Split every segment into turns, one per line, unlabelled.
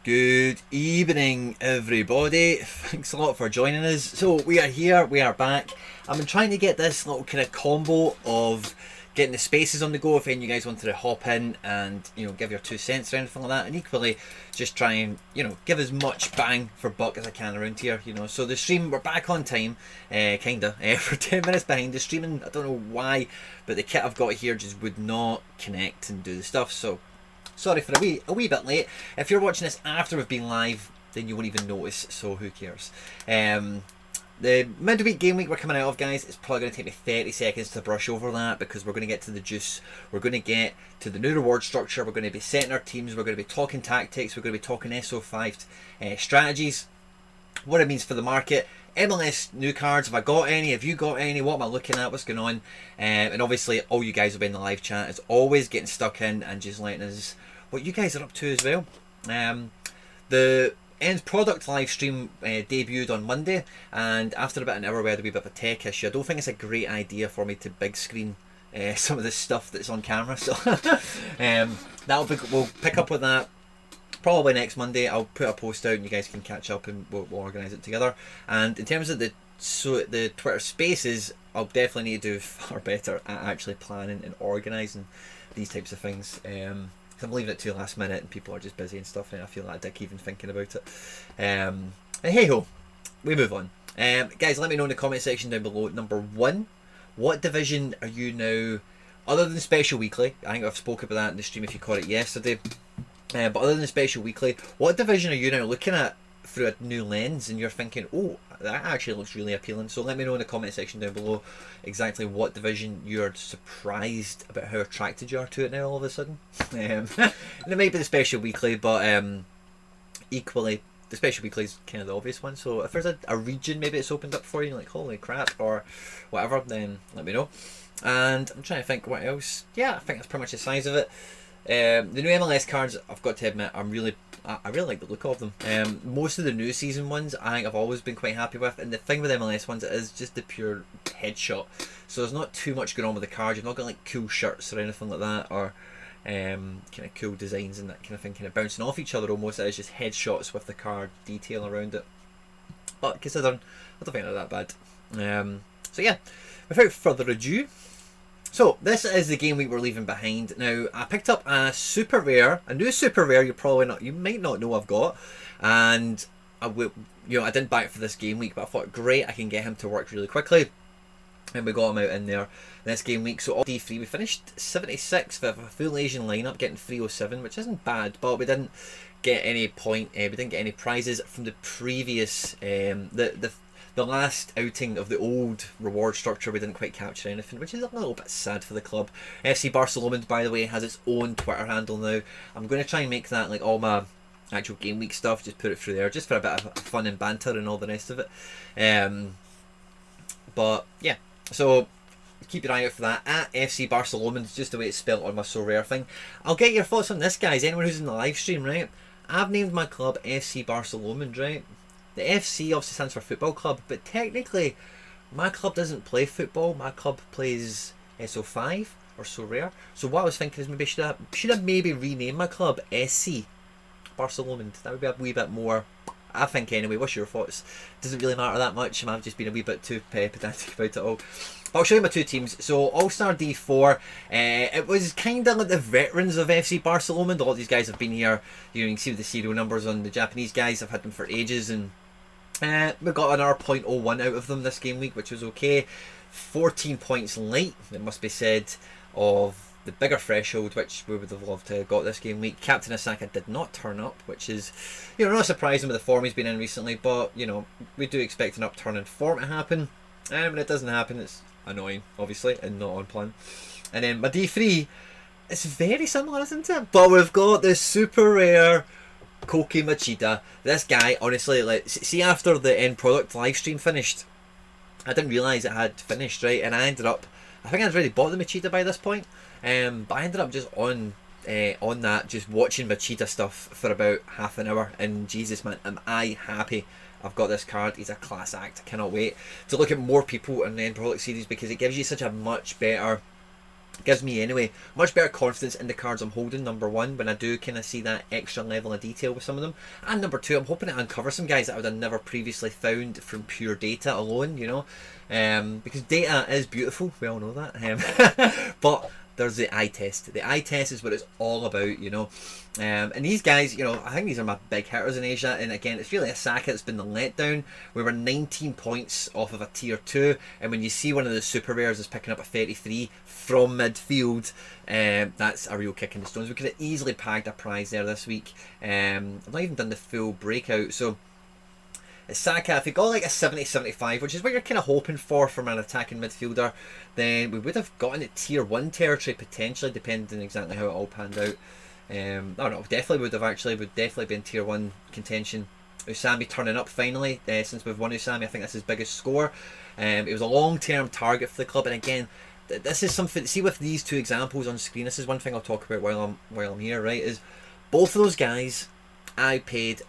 Good evening, everybody. Thanks a lot for joining us. So we are here, we are back. I've been trying to get this little kind of combo of getting the spaces on the go if any of you guys wanted to hop in and give your 2 cents or anything like that, and equally just try and give as much bang for buck as I can around here. So the stream, we're back on time, kinda. For 10 minutes behind the streaming. I don't know why, but the kit I've got here just would not connect and do the stuff. So sorry for a wee bit late. If you're watching this after we've been live, then you won't even notice, so who cares. The midweek game week we're coming out of, guys, it's probably going to take me 30 seconds to brush over that because we're going to get to the juice. We're going to get to the new reward structure. We're going to be setting our teams. We're going to be talking tactics. We're going to be talking SO5 strategies, what it means for the market. MLS new cards, have I got any? Have you got any? What am I looking at? What's going on? And obviously all you guys will be in the live chat as always, getting stuck in and just letting us what you guys are up to as well. The end product live stream debuted on Monday, and after about an hour we had a wee bit of a tech issue. I don't think it's a great idea for me to big screen some of the stuff that's on camera, so we'll pick up with that probably next Monday. I'll put a post out and you guys can catch up and we'll organise it together. And in terms of the Twitter Spaces, I'll definitely need to do far better at actually planning and organising these types of things. I'm leaving it to last minute and people are just busy and stuff, and I feel like a dick even thinking about it. And hey ho, we move on. Guys, let me know in the comment section down below. Number one, what division are you now, other than Special Weekly? I think I've spoken about that in the stream if you caught it yesterday. But other than Special Weekly, what division are you now looking at through a new lens and you're thinking, oh, that actually looks really appealing? So let me know in the comment section down below exactly what division you're surprised about how attracted you are to it now all of a sudden. And it might be the Special Weekly, but equally the Special Weekly is kind of the obvious one. So if there's a region maybe it's opened up for you, like holy crap or whatever, then let me know. And I'm trying to think what else. Yeah, I think that's pretty much the size of it. The new MLS cards, I've got to admit, I really like the look of them. Most of the new season ones I think I've always been quite happy with, and the thing with MLS ones, it is just the pure headshot, so there's not too much going on with the cards. You've not got like cool shirts or anything like that, or kind of cool designs and that kind of thing kind of bouncing off each other almost. It is just headshots with the card detail around it, but considering, I don't think they're that bad. So yeah, without further ado, so this is the game week we're leaving behind. Now I picked up a new super rare. You might not know I've got, and I didn't buy it for this game week, but I thought great, I can get him to work really quickly, and we got him out in there this game week. So all D3, we finished 76th with a full Asian lineup, getting 307, which isn't bad, but we didn't get any we didn't get any prizes from the previous the last outing of the old reward structure. We didn't quite capture anything, which is a little bit sad for the club. FC BarcaLomond, by the way, has its own Twitter handle now. I'm going to try and make that like all my actual game week stuff, just put it through there, just for a bit of fun and banter and all the rest of it. But yeah, so keep your eye out for that at FC BarcaLomond, just the way it's spelled on my SoRare thing. I'll get your thoughts on this, guys. Anyone who's in the live stream, right? I've named my club FC BarcaLomond, right? The FC obviously stands for football club, but technically my club doesn't play football. My club plays SO5 or SoRare. So what I was thinking is maybe should I maybe rename my club SC BarcaLomond. That would be a wee bit more, I think anyway. What's your thoughts? Doesn't really matter that much. I've just been a wee bit too pedantic about it all. But I'll show you my two teams. So All-Star D4, it was kind of like the veterans of FC BarcaLomond. All these guys have been here. You can see the serial numbers on the Japanese guys. I've had them for ages, and we got another 0.01 out of them this game week, which was okay. 14 points light, it must be said, of the bigger threshold, which we would have loved to have got this game week. Captain Asaka did not turn up, which is, not surprising with the form he's been in recently, but, we do expect an upturn in form to happen. And when it doesn't happen, it's annoying, obviously, and not on plan. And then my D3, it's very similar, isn't it? But we've got the super rare Koki Machida. This guy, honestly, like, see, after the end product live stream finished, I didn't realise it had finished, right? And I think I'd already bought the Machida by this point, but I ended up just on that, just watching Machida stuff for about half an hour, and Jesus man, am I happy I've got this card. He's a class act. I cannot wait to look at more people in the end product series, because it gives you such a much better gives me anyway much better confidence in the cards I'm holding, number one, when I do kind of see that extra level of detail with some of them, and number two, I'm hoping to uncover some guys that I would have never previously found from pure data alone, you know, because data is beautiful, we all know that, but there's the eye test. The eye test is what it's all about, you know. And these guys, you know, I think these are my big hitters in Asia. And again, it's really Asaka that's been the letdown. We were 19 points off of a tier 2. And when you see one of the super rares is picking up a 33 from midfield, that's a real kick in the stones. We could have easily bagged a prize there this week. I've not even done the full breakout. So Saka, if he got like a 70-75, which is what you're kind of hoping for from an attacking midfielder, then we would have gotten at tier 1 territory potentially, depending on exactly how it all panned out. I don't know, definitely would have actually, would definitely been tier 1 contention. Usami turning up finally, since we've won Usami, I think that's his biggest score. It was a long-term target for the club, and again, this is something, see with these two examples on screen, this is one thing I'll talk about while I'm here, right, is both of those guys I paid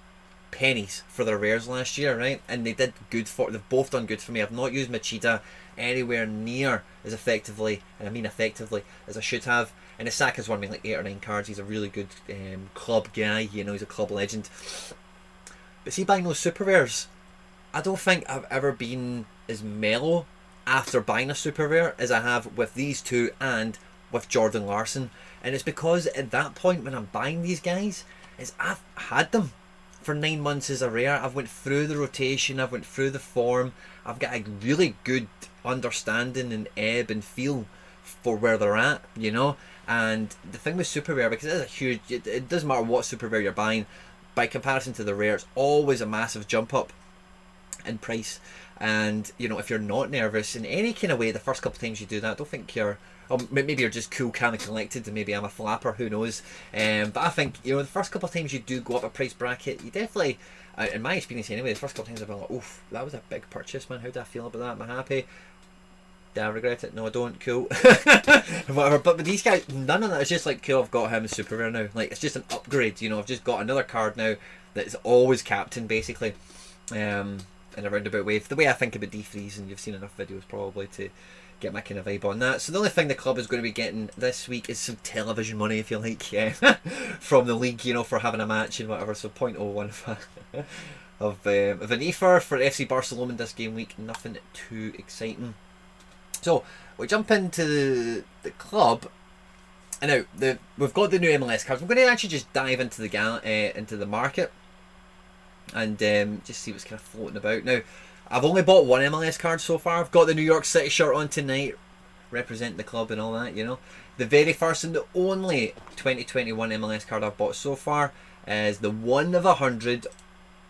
pennies for their rares last year, right? And they did good for, they've both done good for me. I've not used Machida anywhere near as effectively, and I mean effectively, as I should have. And Asaka's won me like 8 or 9 cards. He's a really good club guy, you know, he's a club legend. But see, buying those super rares, I don't think I've ever been as mellow after buying a super rare as I have with these two and with Jordan Larson. And it's because at that point when I'm buying these guys, is I've had them for 9 months as a rare. I've went through the rotation, I've went through the form, I've got a really good understanding and ebb and feel for where they're at, you know. And the thing with super rare, because it is a huge, it doesn't matter what super rare you're buying, by comparison to the rare, it's always a massive jump up in price. And you know, if you're not nervous in any kind of way, the first couple of times you do that, don't think you're, or maybe you're just cool, calm and collected, and maybe I'm a flapper, who knows. But I think, you know, the first couple of times you do go up a price bracket, you definitely, in my experience anyway, the first couple of times I've been like, oof, that was a big purchase, man, how do I feel about that? Am I happy? Do I regret it? No, I don't. Cool. Whatever. But with these guys, none of that. It's just like, cool, I've got him as super rare now. Like, it's just an upgrade, you know. I've just got another card now that's always captain, basically, in a roundabout way. The way I think about D3s, and you've seen enough videos probably to get my kind of vibe on that. So the only thing the club is going to be getting this week is some television money, if you like, from the league, you know, for having a match and whatever. So 0.01 of an EFR for FC BarcaLomond this game week. Nothing too exciting. So we jump into the club, and now we've got the new MLS cards. I'm going to actually just dive into the market and just see what's kind of floating about. Now, I've only bought one MLS card so far. I've got the New York City shirt on tonight, represent the club and all that, you know. The very first and the only 2021 MLS card I've bought so far is the 1 of 100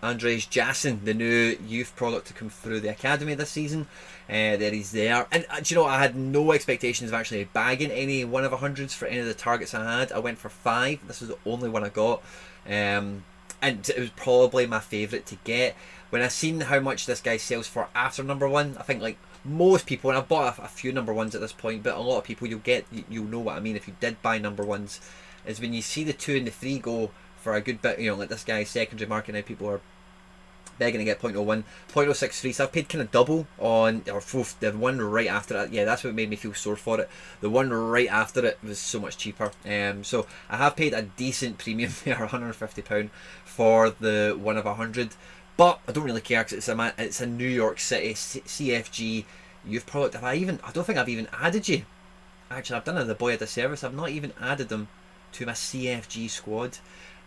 Andres Jasson, the new youth product to come through the academy this season. There he's there, and you know, I had no expectations of actually bagging any 1 of 100s for any of the targets I had. I went for 5. This was the only one I got, and it was probably my favourite to get. When I seen how much this guy sells for after number 1, I think like most people, and I've bought a few number 1s at this point, but a lot of people, you'll know what I mean if you did buy number 1s, is when you see the 2 and the 3 go for a good bit, you know, like this guy's secondary market now, people are begging to get 0.01, 0.063, so I've paid kind of double on, or the one right after it. Yeah, that's what made me feel sore for it. The one right after it was so much cheaper. So I have paid a decent premium there, £150 for the 1 of 100, but I don't really care because it's a New York City CFG youth product. I don't think I've even added you. Actually, I've done the boy a disservice. I've not even added them to my CFG squad.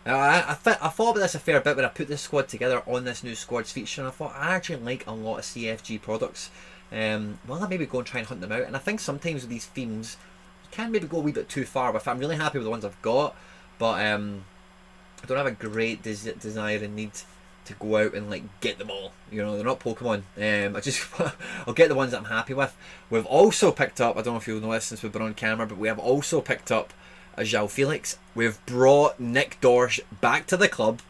Now, I thought about this a fair bit when I put this squad together on this new squads feature, and I thought I actually like a lot of CFG products. Well, I maybe go and try and hunt them out, and I think sometimes with these themes, you can maybe go a wee bit too far. But I'm really happy with the ones I've got, but I don't have a great desire and need to go out and like get them all. You know, they're not Pokemon. I'll get the ones that I'm happy with. We've also picked up, I don't know if you'll know this since we've been on camera, but we have also picked up a João Felix. We've brought Nick Dorsch back to the club.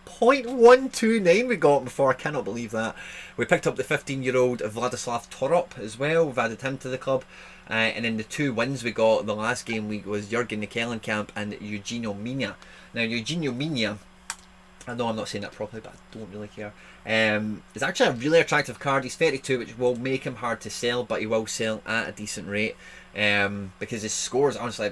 0.129 we got before. I cannot believe that. We picked up the 15-year-old Vladislav Torop as well. We've added him to the club. And then the 2 wins we got the last game week was Jurgen Nikelenkamp and Eugenio Mina. Now, Eugenio Mina, I know I'm not saying that properly, but I don't really care. It's actually a really attractive card. He's 32, which will make him hard to sell, but he will sell at a decent rate. because his scores, honestly,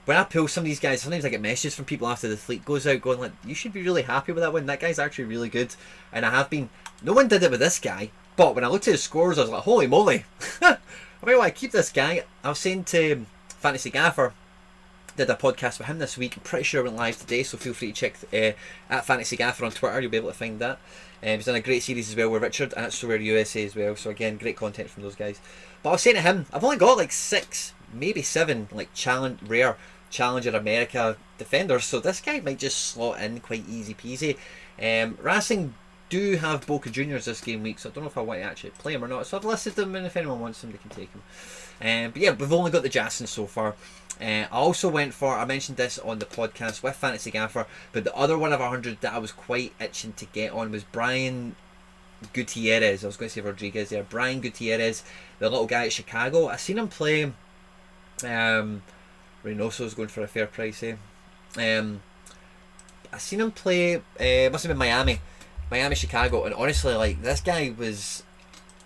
when I pull some of these guys, sometimes I get messages from people after the fleet goes out going like, you should be really happy with that win. That guy's actually really good. And I have been. No one did it with this guy. But when I looked at his scores, I was like, holy moly. I mean, why keep this guy? I was saying to Fantasy Gaffer, did a podcast with him this week. I'm pretty sure it went live today, so feel free to check at Fantasy Gaffer on Twitter. You'll be able to find that. He's done a great series as well with Richard at SoRare USA as well. So again, great content from those guys. But I was saying to him, I've only got like 6, maybe 7 like rare Challenger America defenders, so this guy might just slot in quite easy peasy. Racing do have Boca Juniors this game week, so I don't know if I want to actually play him or not. So I've listed them, and if anyone wants them, they can take them. But yeah, we've only got the Jackson so far. I also went for, I mentioned this on the podcast with Fantasy Gaffer, but the other one of 100 that I was quite itching to get on was Brian Gutierrez. I was going to say Rodriguez there. Brian Gutierrez, the little guy at Chicago. I seen him play. Reynoso's going for a fair price, eh? I seen him play. Must have been Miami, Chicago, and honestly, like this guy was.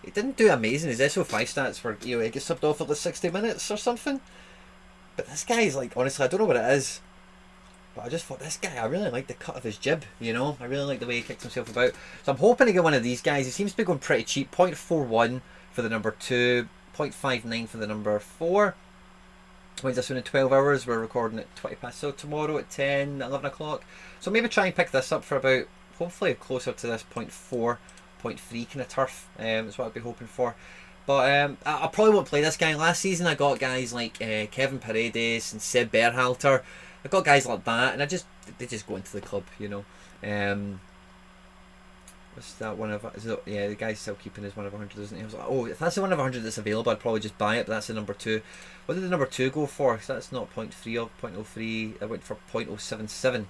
He didn't do amazing. His SO5 stats were, he gets subbed off at the 60 minutes or something. But this guy's like, honestly, I don't know what it is. But I just thought, this guy, I really like the cut of his jib, I really like the way he kicks himself about. So I'm hoping to get one of these guys. He seems to be going pretty cheap. 0.41 for the number 2, 0.59 for the number 4. When's this one in 12 hours? We're recording at 20 past, so tomorrow at 10, 11 o'clock. So maybe try and pick this up for about, hopefully closer to this 0.4, 0.3 kind of turf. Is what I'd be hoping for. But I probably won't play this guy. Last season I got guys like Kevin Paredes and Seb Berhalter. I got guys like that, and they just go into the club, What's that one of? Yeah, the guy's still keeping his 1 of 100, isn't he? I was like, oh, if that's the 1 of 100 that's available, I'd probably just buy it. But that's the number 2. What did the number 2 go for? Because that's not 0.3 or 0.03. I went for 0.077.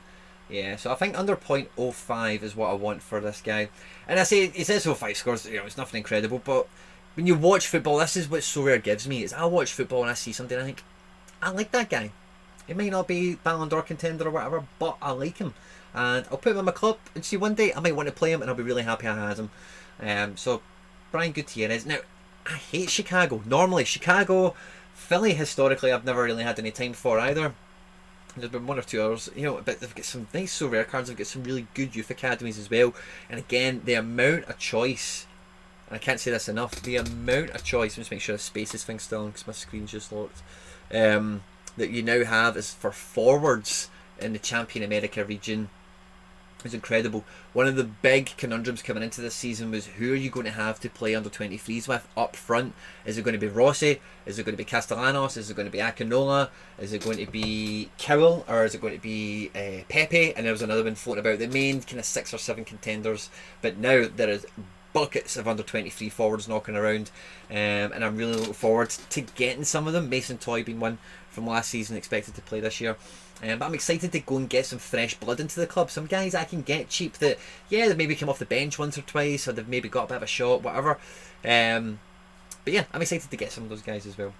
Yeah, so I think under 0.05 is what I want for this guy. And I say his SO5 scores, it's nothing incredible, but when you watch football, this is what SoRare gives me. Is I watch football and I see something and I think, I like that guy. He might not be Ballon d'Or contender or whatever, but I like him. And I'll put him in my club and see one day I might want to play him and I'll be really happy I had him. So Brian Gutierrez. Now, I hate Chicago. Normally, Chicago, Philly historically I've never really had any time for either. There's been 1 or 2 hours, but they've got some nice SoRare cards. They've got some really good youth academies as well. And again, the amount of choice, and I can't say this enough, the amount of choice, let me just make sure the spaces thing's still on because my screen's just locked, that you now have is for forwards in the Champion America region. It's incredible. One of the big conundrums coming into this season was who are you going to have to play under 23s with up front? Is it going to be Rossi? Is it going to be Castellanos? Is it going to be Akinola? Is it going to be Cowell? Or is it going to be Pepe? And there was another one floating about. The main kind of 6 or 7 contenders. But now there is buckets of under 23 forwards knocking around. And I'm really looking forward to getting some of them. Mason Toy being one from last season, expected to play this year. But I'm excited to go and get some fresh blood into the club. Some guys I can get cheap that, yeah, they've maybe come off the bench once or twice, or they've maybe got a bit of a shot, whatever. But yeah, I'm excited to get some of those guys as well.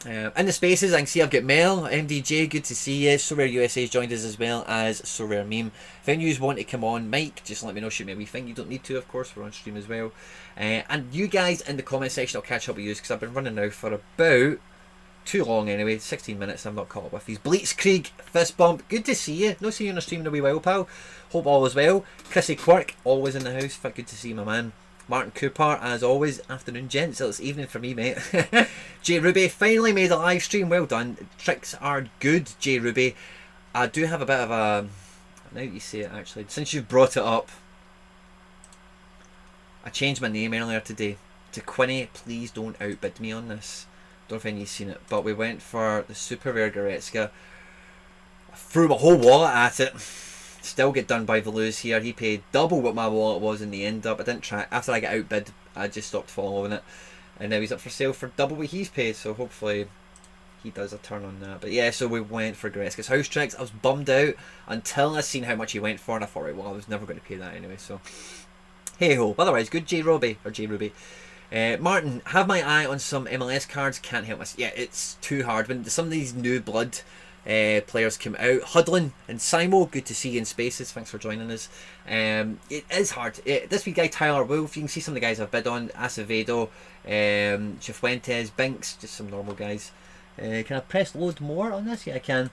In the spaces, I can see I've got Mel, MDJ, good to see you. SoRare USA's joined us as well as SoRare Meme. If any of you want to come on, Mike, just let me know, shoot me a wee thing. You don't need to, of course, we're on stream as well. And you guys in the comment section, I'll catch up with you because I've been running now for about too long anyway, 16 minutes. I'm not caught up with these. Blitzkrieg, fist bump, good to see you. No see you on the stream in a wee while, pal. Hope all is well. Chrissy Quirk, always in the house. Good to see you, my man. Martin Cooper, as always. Afternoon, gents. It's evening for me, mate. J Ruby finally made a live stream. Well done. Tricks are good, J Ruby. I do have a bit of a, now that you say it actually, since you've brought it up, I changed my name earlier today to Quinny. Please don't outbid me on this. Don't know if any of you've seen it, but we went for the super rare Goretzka. I threw my whole wallet at it. Still get done by Velouz here. He paid double what my wallet was in the end up. I didn't track. After I got outbid, I just stopped following it. And now he's up for sale for double what he's paid. So hopefully he does a turn on that. But yeah, so we went for Goretzka's house tricks. I was bummed out until I seen how much he went for. And I thought, right, well, I was never going to pay that anyway. So hey ho. Otherwise, good J Ruby. Martin, have my eye on some MLS cards. Can't help myself. Yeah, it's too hard. When some of these new blood players come out. Hudlin and Simo, good to see you in Spaces. Thanks for joining us. It is hard. This week, guy Tyler Wolf, you can see some of the guys I've bid on. Acevedo, Cifuentes, Binks, just some normal guys. Can I press load more on this? Yeah, I can.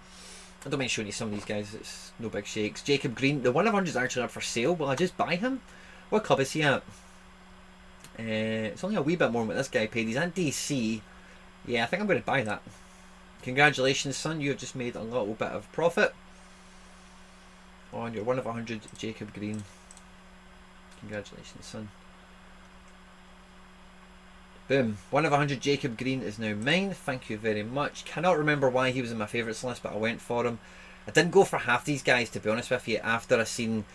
I don't mind showing you some of these guys. It's no big shakes. Jacob Green, the 1 of 100 is actually up for sale. Will I just buy him? What club is he at? It's only a wee bit more than what this guy paid. He's at DC. Yeah, I think I'm going to buy that. Congratulations, son. You have just made a little bit of profit on your 1 of 100 Jacob Green. Congratulations, son. Boom. 1 of 100 Jacob Green is now mine. Thank you very much. Cannot remember why he was in my favourites list, but I went for him. I didn't go for half these guys, to be honest with you, after I seen...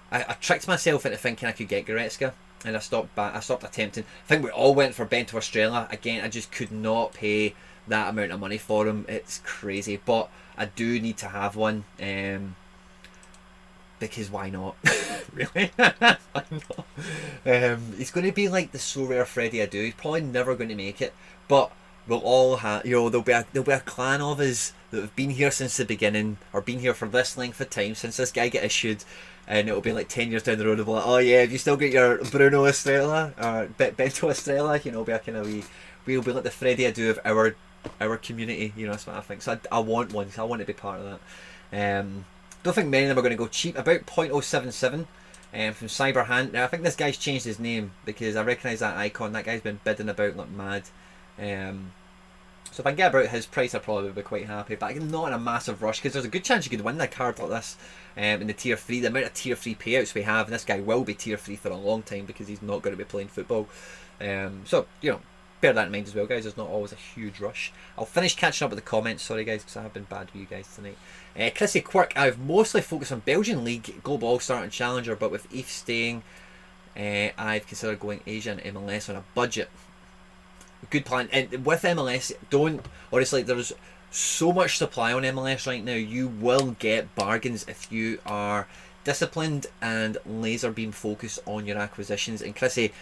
I tricked myself into thinking I could get Goretzka, and I stopped attempting. I think we all went for Bento Estrella. Again, I just could not pay that amount of money for him. It's crazy, but I do need to have one. Because why not? Really? Why not? He's going to be like the SoRare Freddy Adu. He's probably never going to make it, but we'll all have, you know, there'll be a clan of us that have been here since the beginning, or been here for this length of time since this guy got issued, and it'll be like 10 years down the road, and we'll be like, oh yeah, have you still got your Bruno Estrella or Bento Estrella? You know, be a kind of we'll be like the Freddy Adu of our community. You know, that's what I think. So I want one. So I want to be part of that. Don't think many of them are going to go cheap. About 0.077 from Cyberhand. Now I think this guy's changed his name because I recognise that icon. That guy's been bidding about like mad. So if I can get about his price, I'll probably be quite happy. But I'm not in a massive rush because there's a good chance you could win a card like this in the tier 3. The amount of tier 3 payouts we have, and this guy will be tier 3 for a long time because he's not going to be playing football. So you know, bear that in mind as well, guys. There's not always a huge rush. I'll finish catching up with the comments. Sorry, guys, because I have been bad with you guys tonight. Chrissy Quirk, I've mostly focused on Belgian League, Global All-Star and Challenger, but with ETH staying, I've considered going Asia and MLS on a budget. Good plan. And with MLS, honestly, there's so much supply on MLS right now. You will get bargains if you are disciplined and laser beam focused on your acquisitions. And Chrissy,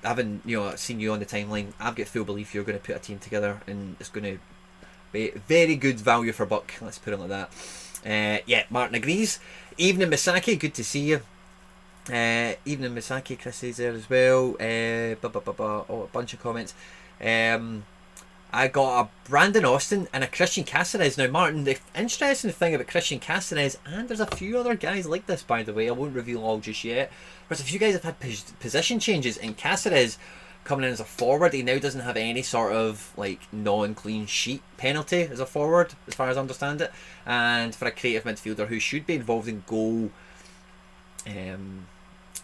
having seen you on the timeline, I've got full belief you're going to put a team together and it's going to be very good value for buck. Let's put it like that. Yeah, Martin agrees. Evening Misaki, good to see you. Evening Misaki, Chrissy's there as well. Oh, a bunch of comments. I got a Brandon Austin and a Christian Cáceres. Now, Martin, the interesting thing about Christian Cáceres, and there's a few other guys like this, by the way, I won't reveal all just yet, but there's a few guys that have had position changes, and Cáceres coming in as a forward, he now doesn't have any sort of like non-clean sheet penalty as a forward, as far as I understand it, and for a creative midfielder who should be involved in goal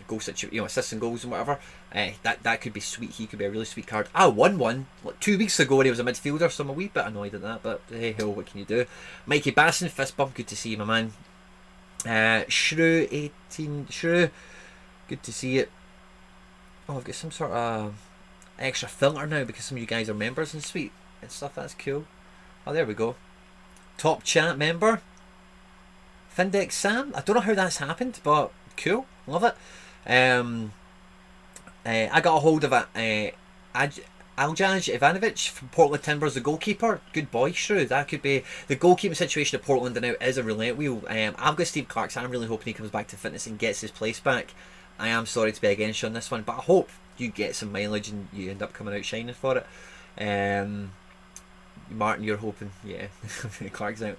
assists and goals and whatever, that could be sweet. He could be a really sweet card. I won one like 2 weeks ago when he was a midfielder, so I'm a wee bit annoyed at that, but hey ho, what can you do? Mikey Basson, fist bump, good to see you, my man. Shrew 18, Shrew, good to see it. Oh, I've got some sort of extra filter now because some of you guys are members and sweet and stuff. That's cool. Oh, there we go. Top chat member Findex Sam. I don't know how that's happened, but cool, love it. I got a hold of Aljaz Ivanovic from Portland Timbers, the goalkeeper. Good boy, Shrew. That could be the goalkeeping situation at Portland now is a roulette wheel. I've got Steve Clarkson. I'm really hoping he comes back to fitness and gets his place back. I am sorry to be against you on this one, but I hope you get some mileage and you end up coming out shining for it. Martin, you're hoping, yeah. Clark's out.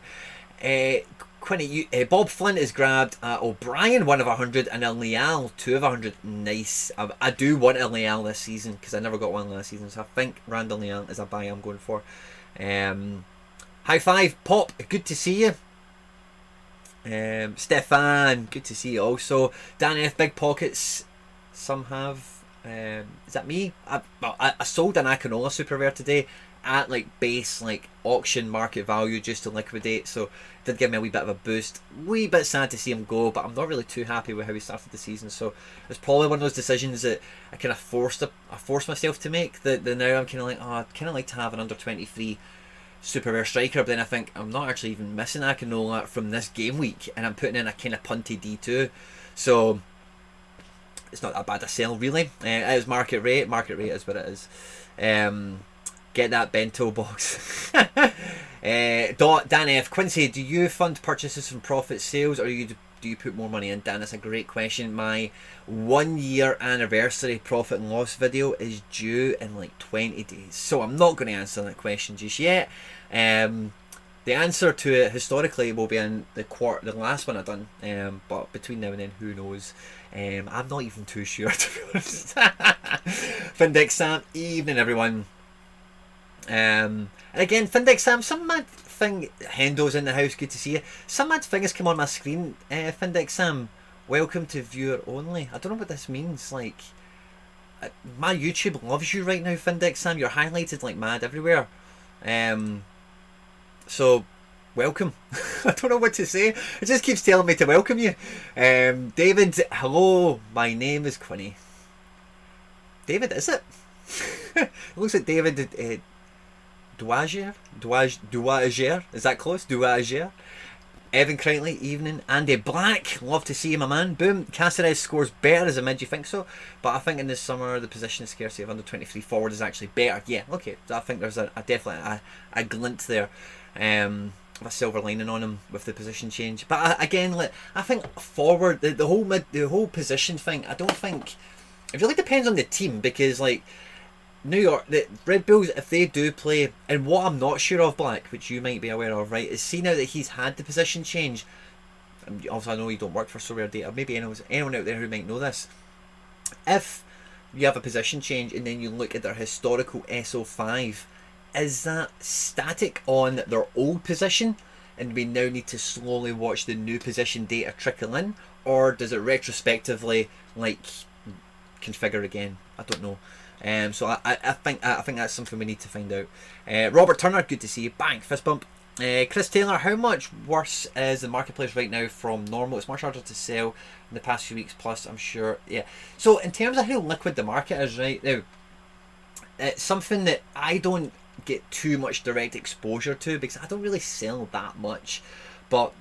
Quinny, Bob Flint is grabbed O'Brien 1 of 100 and a Leal 2 of 100. Nice. I do want a Leal this season because I never got one last season, so I think Randall Leal is a buy I'm going for. High five, Pop. Good to see you. Stefan, good to see you also. Dan F, big pockets. Some have. Is that me? I sold an Akinola Super Rare today at like base like auction market value just to liquidate, so it did give me a wee bit of a boost. Wee bit sad to see him go, but I'm not really too happy with how he started the season, so it's probably one of those decisions that I kind of forced myself to make, that now I'm kind of like, oh, I'd kind of like to have an under 23 super rare striker, but then I think I'm not actually even missing Akinola from this game week and I'm putting in a kind of punty D2, so it's not that bad a sell really. It is market rate is what it is. Get that bento box. Dan F. Quincy, do you fund purchases from profit sales, or do you put more money in? Dan, that's a great question. My 1 year anniversary profit and loss video is due in like 20 days, so I'm not going to answer that question just yet. The answer to it historically will be in the last one I've done, but between now and then, who knows? I'm not even too sure, to be honest. Findex Sam, evening everyone. And again, Findex Sam, some mad thing. Hendo's in the house, good to see you. Some mad thing has come on my screen. Findex Sam, welcome to viewer only. I don't know what this means. Like, my YouTube loves you right now, Findex Sam. You're highlighted like mad everywhere. So, welcome. I don't know what to say. It just keeps telling me to welcome you. David, hello. My name is Quinny. David, is it? It looks like David Douager? Is that close? Douager. Evan Crichtley, evening. Andy Black, love to see you, my man. Boom. Caceres scores better as a mid, you think so? But I think in this summer the position scarcity of under 23 forward is actually better. Yeah, okay. I think there's definitely a glint there. A silver lining on him with the position change. But again, like, I think forward, the whole position thing, I don't think it really depends on the team, because like New York, the Red Bulls, if they do play, and what I'm not sure of, Black, which you might be aware of, right, is see now that he's had the position change. And also, I know you don't work for SoRare data. Maybe anyone out there who might know this. If you have a position change and then you look at their historical SO5, is that static on their old position, and we now need to slowly watch the new position data trickle in, or does it retrospectively like configure again? I don't know. So I think that's something we need to find out. Robert Turner, good to see you. Bang, fist bump. Chris Taylor, how much worse is the marketplace right now from normal? It's much harder to sell in the past few weeks, plus I'm sure, yeah. So in terms of how liquid the market is right now, it's something that I don't get too much direct exposure to, because I don't really sell that much. But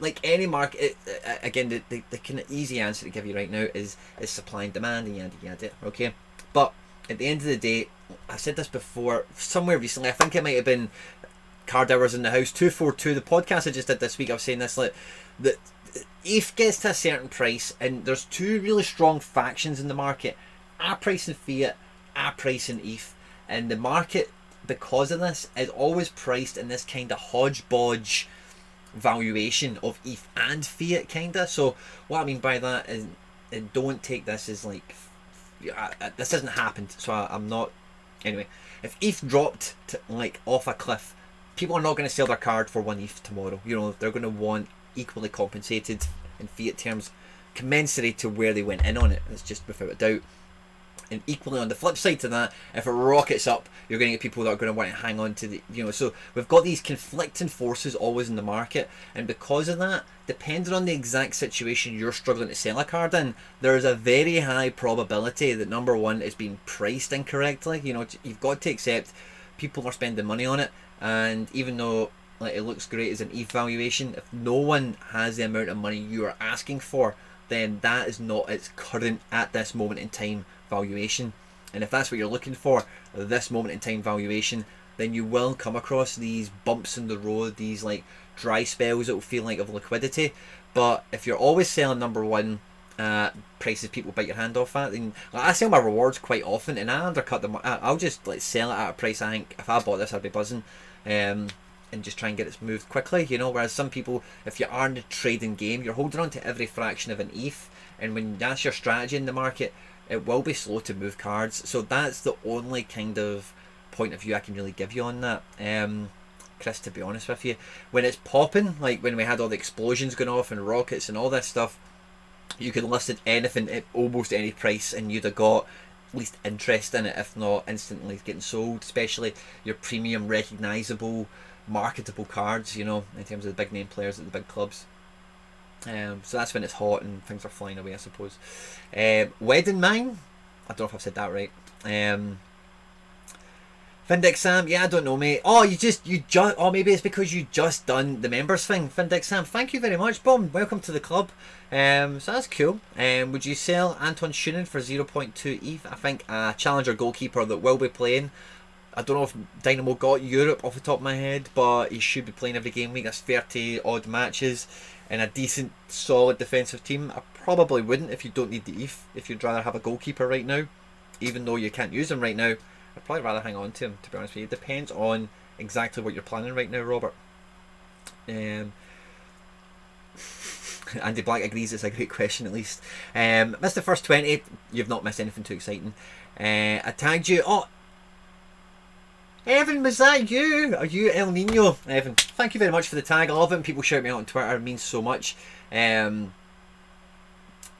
like any market, again, the kind of easy answer to give you right now is supply and demand and yada yada. Okay, but at the end of the day, I said this before somewhere recently. I think it might have been Card Hours in the House 242, the podcast I just did this week. I was saying this, like, that ETH gets to a certain price, and there's two really strong factions in the market: a price in fiat, a price in ETH, and the market, because of this, is always priced in this kind of hodgepodge valuation of ETH and fiat, kinda. So what I mean by that is, and don't take this as like this hasn't happened, so I'm not. Anyway, if ETH dropped to, like, off a cliff, people are not going to sell their card for 1 ETH tomorrow. You know, they're going to want equally compensated in fiat terms, commensurate to where they went in on it. It's just without a doubt. And equally on the flip side to that, if it rockets up, you're going to get people that are going to want to hang on to the, you know, so we've got these conflicting forces always in the market, and because of that, depending on the exact situation you're struggling to sell a card in, there is a very high probability that number one is being priced incorrectly. You know, you've got to accept people are spending money on it, and even though like it looks great as an ETH valuation, if no one has the amount of money you are asking for, then that is not its current, at this moment in time, valuation. And if that's what you're looking for, this moment in time valuation, then you will come across these bumps in the road, these like dry spells that will feel like of liquidity. But if you're always selling number one prices people bite your hand off at, then like, I sell my rewards quite often, and I undercut them. I'll just like sell it at a price I think if I bought this I'd be buzzing, and just try and get it moved quickly, you know. Whereas some people, if you are in a trading game, you're holding on to every fraction of an ETH, and when that's your strategy in the market, it will be slow to move cards. So that's the only kind of point of view I can really give you on that. Chris, to be honest with you, when it's popping, like when we had all the explosions going off and rockets and all this stuff, you could list anything at almost any price and you'd have got at least interest in it, if not instantly getting sold, especially your premium recognisable marketable cards, you know, in terms of the big name players at the big clubs. So that's when it's hot and things are flying away, I suppose. Wedding Mine, I don't know if I've said that right. Findex Sam, yeah, I don't know, mate. Oh, oh, maybe it's because you just done the members thing. Findex Sam, thank you very much. Boom, welcome to the club. So that's cool. Would you sell Anton Schunen for 0.2 ETH? I think a challenger goalkeeper that will be playing I don't know if Dynamo got Europe off the top of my head, but he should be playing every game week. That's 30 odd matches in a decent, solid defensive team. I probably wouldn't if you don't need the ETH. If you'd rather have a goalkeeper right now, even though you can't use him right now, I'd probably rather hang on to him, to be honest with you. It depends on exactly what you're planning right now, Robert. Andy Black agrees it's a great question, at least. Missed the first 20. You've not missed anything too exciting. I tagged you. Oh, Evan, was that you? Are you El Nino? Evan, thank you very much for the tag. I love it when people shout me out on Twitter. It means so much.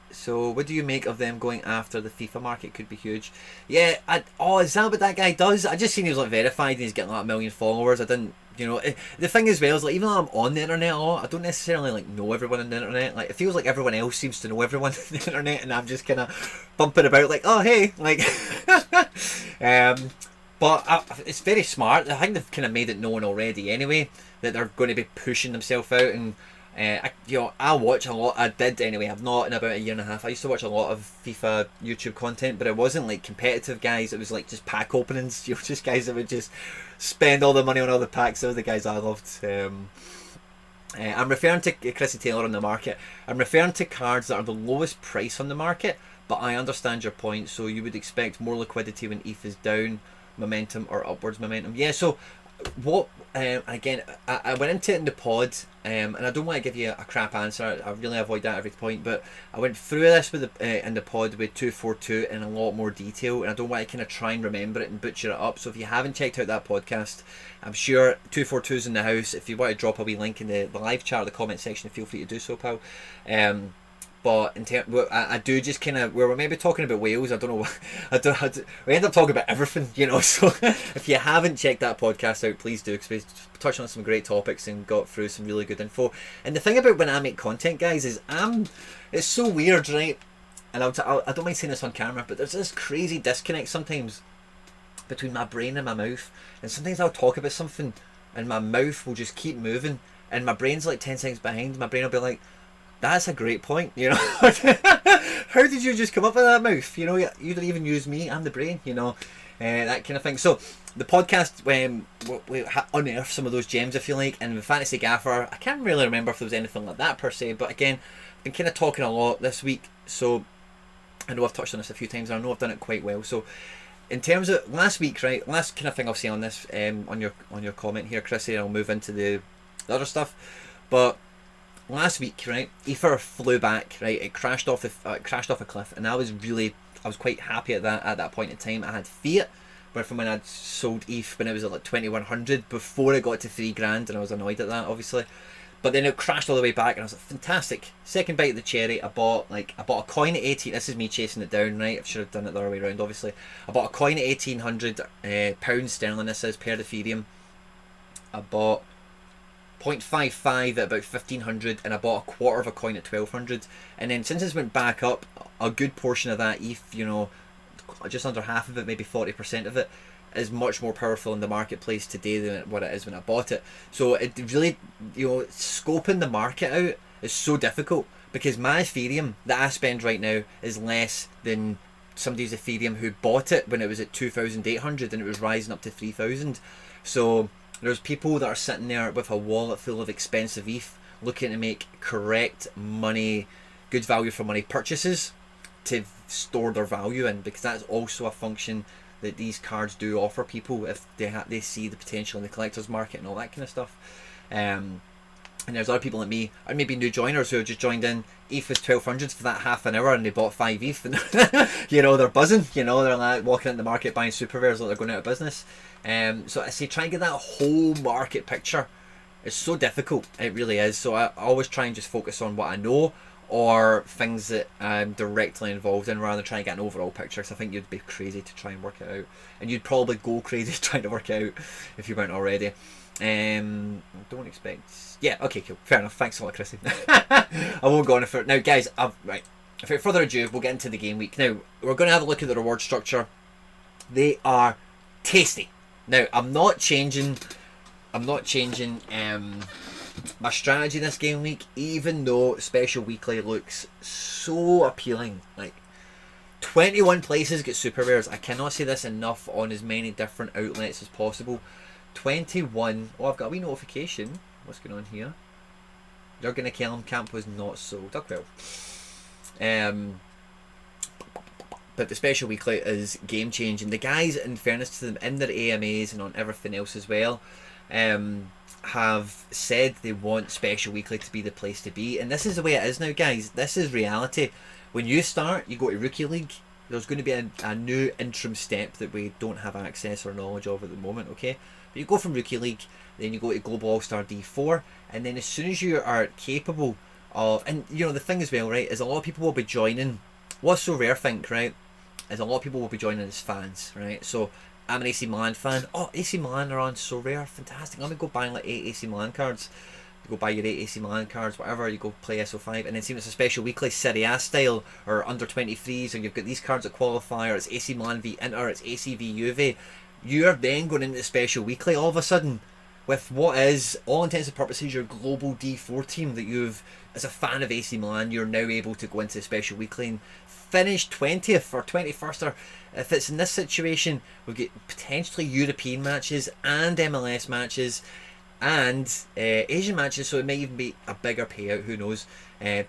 So what do you make of them going after the FIFA market? Could be huge. Yeah, is that what that guy does? I just seen he was like verified and he's getting like 1 million followers. I didn't, the thing as well is like, even though I'm on the internet a lot, I don't necessarily like know everyone on the internet. Like, it feels like everyone else seems to know everyone on the internet, and I'm just kind of bumping about like, oh hey, like but it's very smart. I think they've kind of made it known already anyway that they're going to be pushing themselves out. And I watch a lot. I did anyway. I've not in about a year and a half. I used to watch a lot of FIFA YouTube content, but it wasn't like competitive guys. It was like just pack openings. Just guys that would just spend all the money on all the packs. Those are the guys I loved. I'm referring to Chrissy Taylor on the market. I'm referring to cards that are the lowest price on the market. But I understand your point. So you would expect more liquidity when ETH is down momentum or upwards momentum. Yeah. So what again, I went into it in the pod, and I don't want to give you a crap answer. I really avoid that every point, but I went through this with in the pod with 242 in a lot more detail, and I don't want to kind of try and remember it and butcher it up. So if you haven't checked out that podcast, I'm sure 242's in the house. If you want to drop a wee link in the live chat or the comment section, feel free to do so, pal. But in terms, I do just kind of, where we're maybe talking about Wales, I don't know, we end up talking about everything, So if you haven't checked that podcast out, please do, because we touched on some great topics and got through some really good info. And the thing about when I make content, guys, is it's so weird, right? And I don't mind saying this on camera, but there's this crazy disconnect sometimes between my brain and my mouth. And sometimes I'll talk about something and my mouth will just keep moving, and my brain's like 10 seconds behind. My brain will be like, that's a great point, How did you just come up with that mouth? You don't even use me, I'm the brain, that kind of thing. So the podcast, we unearthed some of those gems, if you like, and the Fantasy Gaffer, I can't really remember if there was anything like that per se, but again, I've been kind of talking a lot this week, so I know I've touched on this a few times, and I know I've done it quite well. So in terms of last week, right, last kind of thing I'll say on this, on your comment here, Chrissy, and I'll move into the other stuff, but last week, right, Ether flew back, right, it crashed off a cliff, and I was quite happy at that point in time. I had fiat, but from when I'd sold ETH when it was at like 2100 before it got to $3,000, and I was annoyed at that, obviously. But then it crashed all the way back, and I was like, fantastic. Second bite of the cherry. I bought a coin at 18. This is me chasing it down, right? I should have done it the other way around, obviously. I bought a coin at 1800 pounds sterling. This is per Ethereum. I bought 0.55 at about 1500, and I bought a quarter of a coin at 1200. And then since it's went back up, a good portion of that ETH, just under half of it, maybe 40% of it, is much more powerful in the marketplace today than what it is when I bought it. So it really, scoping the market out is so difficult, because my Ethereum that I spend right now is less than somebody's Ethereum who bought it when it was at 2,800 and it was rising up to 3,000. So there's people that are sitting there with a wallet full of expensive ETH looking to make correct money, good value for money purchases to store their value in, because that's also a function that these cards do offer people if they see the potential in the collector's market and all that kind of stuff. And there's other people like me, or maybe new joiners who have just joined in. ETH was 1200 for that half an hour, and they bought 5 ETH, and they're buzzing. They're like walking in the market buying super rares like they're going out of business. So I say try and get that whole market picture. It's so difficult, it really is. So I always try and just focus on what I know, or things that I'm directly involved in, rather than trying to get an overall picture, because I think you'd be crazy to try and work it out, and you'd probably go crazy trying to work it out if you weren't already. Don't expect. Yeah, okay, cool, fair enough. Thanks a lot, Chrissy. I won't go on for it now, guys. Right, without further ado, we'll get into the game week. Now we're going to have a look at the reward structure. They are tasty. Now I'm not changing my strategy this game week, even though Special Weekly looks so appealing. Like, 21 places get super rares. I cannot say this enough on as many different outlets as possible. 21. Oh, I've got a wee notification. What's going on here? Jurgen Kellam camp was not sold. Oh, well. But the special weekly is game changing. The guys, in fairness to them, in their AMAs and on everything else as well, have said they want special weekly to be the place to be. And this is the way it is now, guys. This is reality. When you start, you go to Rookie League. There's going to be a new interim step that we don't have access or knowledge of at the moment, okay? But you go from Rookie League, then you go to Global All-Star D4, and then as soon as you are capable of... And, you know, the thing as well, right, is a lot of people will be joining... What's SoRare think, right, is a lot of people will be joining as fans, right? So, I'm an AC Milan fan. Oh, AC Milan are on SoRare. Fantastic. Let me go buy like 8 AC Milan cards. You go buy your 8 AC Milan cards, whatever. You go play SO5, and then see if it's a special weekly Serie A style or under 23s, or you've got these cards that qualify, or it's AC Milan v Inter, it's AC v Juve. You're then going into the special weekly all of a sudden with what is, all intents and purposes, your global D4 team that you've, as a fan of AC Milan, you're now able to go into the special weekly and finish 20th or 21st, or if it's in this situation, we'll get potentially European matches and MLS matches and Asian matches, so it might even be a bigger payout, who knows.